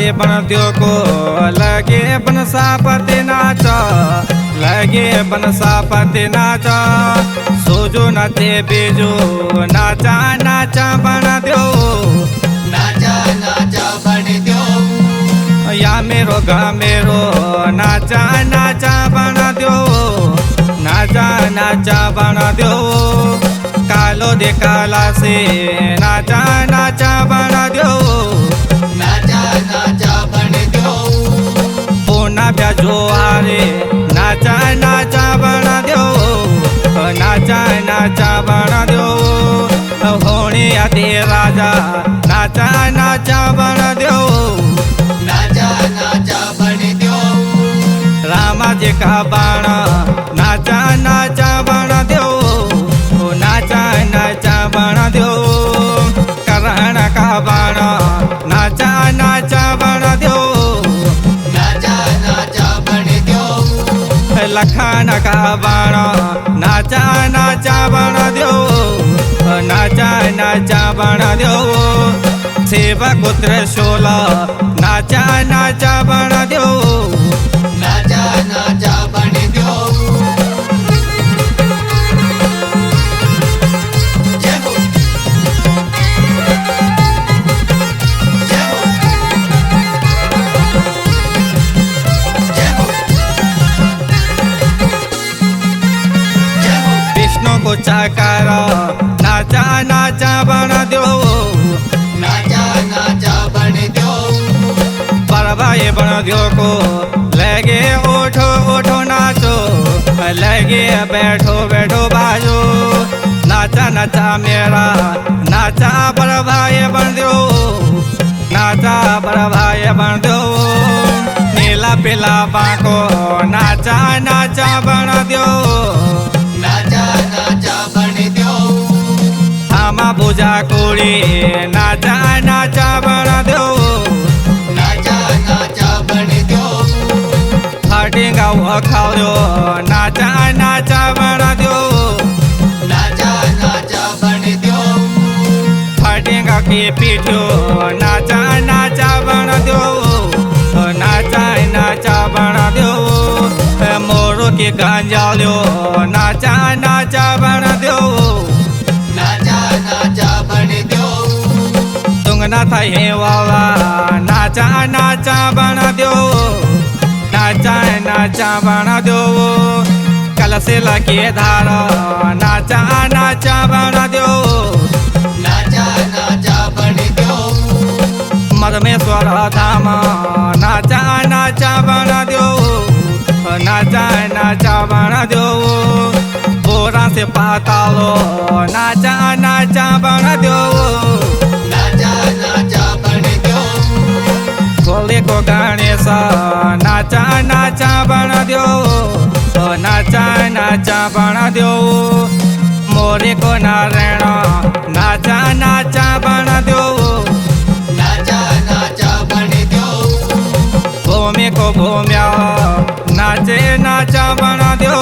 परवाए बन दियो को लगे बन सापते नाच लगे बन सापते नाच सोजो नाचे बेजो नाचा नाचा बन दियो नाचा नाचा बन दियो या मेरो गा मेरो नाचा नाचा बन दियो नाचा नाचा बन दियो कालो दे काला से नाचा नाचा बन दियो नाचा नाचा बन दियो पूना ब्याजो आरे नाचा नाचा बन दियो नाचा नाचा बन दियो होने आते राजा नाचा नाचा बन दियो नाचा नाचा बन दियो रामा जी का बाण नाचा नाचा बन दियो नाचा नाचा बन दियो करण का बाण नाचा नाचा बन दियो नाचा नाचा बन दियो लखन का बाण नाचा नाचा बन दियो नाचा नाचा बन दियो सेवक पुत्र शोला नाचा नाचा बन दियो नाचा नाचा बन दियो जय हो जय हो जय हो जय हो विष्णु को चाकर नाचा नाचा बन दियो नाचा नाचा बन दियो परवाए बन दियो को लगे उठो उठो नाचो लगे बैठो बैठो बाजो नाचा नाचा मेरा नाचा परवाए बन दियो नाचा परवाए बन दियो नीला पीला बाको नाचा नाचा बन दियो नाचा नाचा बन दियो थामा पूजा कुड़ी नाचा नाचा बन दियो नाचा नाचा बन दियो हटिंगा वो खाओ नाचा नाचा बन दियो नाचा नाचा बन दियो हटिंगा की पीठो नाचा नाचा बन दियो नाचा नाचा बन दियो मोरो की गांजा लो नाचा नाचा बन दियो नाचा नाचा बन दियो तुंगना था हे वाला नाचा नाचा बन दियो नाचा नाचा बन दियो कलसे लगे धार नाचा नाचा बन दियो नाचा नाचा बन दियो मधमेश्वर धाम नाचा नाचा बन दियो नाचा नाचा बन दियो बोरा से पातालो नाचा नाचा बन दियो नाचा नाचा बन दियो भोले को गणेश नाचा नाचा बन दियो नाचा नाचा बन दियो मोरे को नारायण नाचा नाचा बन दियो नाचा नाचा बन दियो भूमि को भूम्या नाचे नाचा बन दियो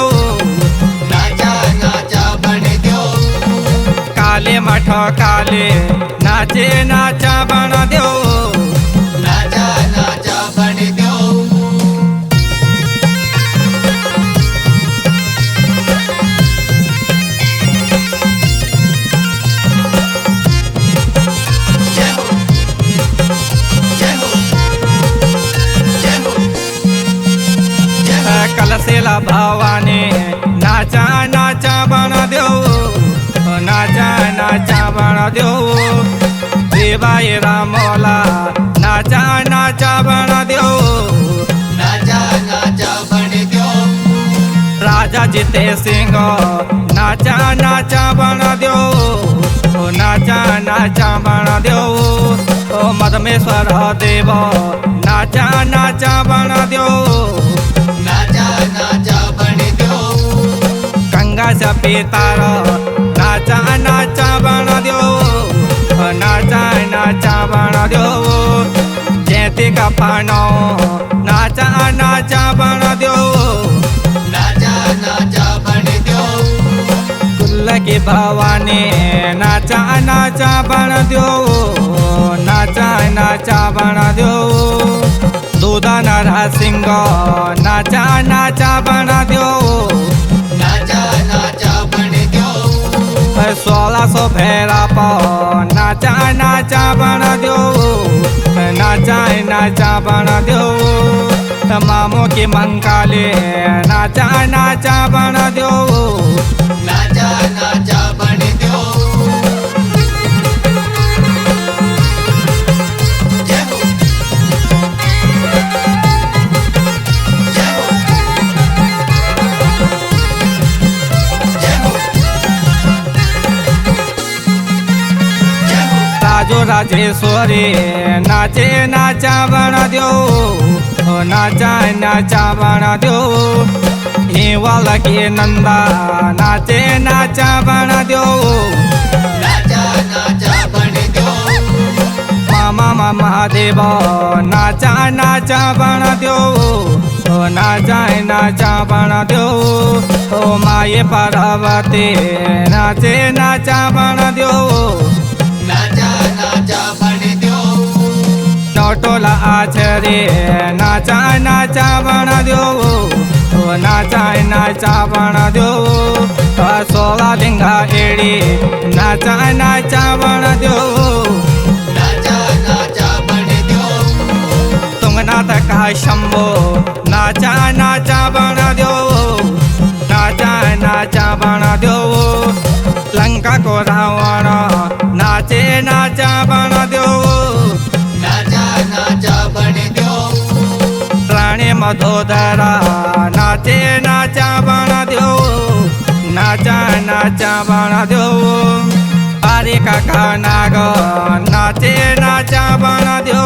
नाचा नाचा बन दियो काले मठ काले नाचे नाचा बन दियो नाचा नाचा बन दियो जय हो जय हो जय हो जय हो कलसेला भवानी नाचा नाचा बन दियो नाचा नाचा बन दियो देवाय रामोला नाचा नाचा बन दियो नाचा नाचा बन दियो राजा जीते सिंह नाचा नाचा बन दियो नाचा नाचा बन दियो मधमेश्वर देव नाचा नाचा बन दियो नाचा नाचा बन दियो गंगा से पीतार नाचा नाचा बन दियो नाचा नाचा बन दियो जयती का पानो नाचा नाचा बन दियो नाचा नाचा बन दियो कुल्ल की भवानी नाचा नाचा बन दियो नाचा नाचा बण दो दूधन रसिंग नाचा नाचा बण दो नाचा नाचा बन दो 1600 भेरा पो नाचा नाचा बण दो नाचा नाचा बण दो मामो की मंकाले नाचा नाचा बण दो नाचा नाचा बन दो जय हो जय हो जय हो जय हो राजो राजेश्वरी नाचे नाचा बण दो नाचा नाचा बण दो हिवाल के नंदा नाचे नाचा बण दो नाचा नाचा बन दो मामा महादेव नाचा नाचा बण दो नाचा नाचा बण दो माये पार्वती नाचे नाचा बण दो नाचा नाचा बन दो नोटोला आचरे नाचा नाचा बण दो नाचा नाचा बण दो 16 लिंगा एड़ी नाचा नाचा बण दो नाचा नाचा बन दो तुंगनाथ का शंभो नाचा नाचा बण दो नाचा नाचा बण दो लंका को रावण नाचे नाचा बण दो नाचा नाचा बन दो राणी मधोदरा नाचे नाचा बण दो नाचा नाचा बण दो पारे का नाग नाचे नाचा बण दो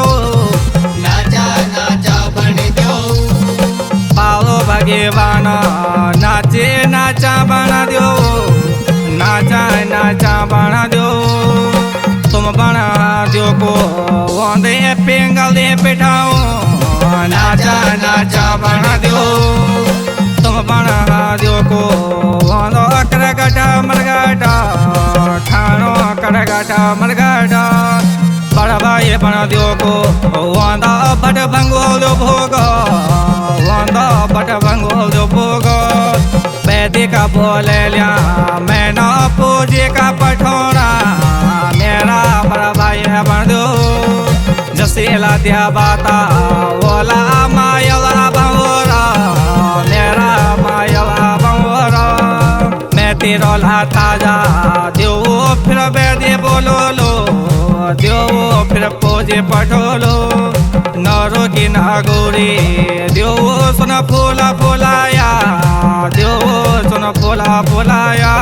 नाचा नाचा बन दो पालो भगवान नाचे नाचा बण दो नाचा नाचा बण दो तुम बण दो को वंदे पिंगले बिठाओ नाचा नाचा बण दो तुम बण दो को वंदो करगट मरगट ठाणो करगट मरगट बड़बाई बण दो को वंदो बट भंगोल भोग वंदो बट भंगोल भोग वैदिक बोले लिया मैं न पूजे का पठोरा मेरा बड़बाई है बण दो जसीला दिया बाता ओला मायला बंगोरा मेरा मायला बंगोरा मैं तेरो ला ताजा दो फिर बेदे बोलो लो दो फिर पूजे पठोलो नरो की नागोरी दो सुन फूला फुलाया दो सुन फूला फुलाया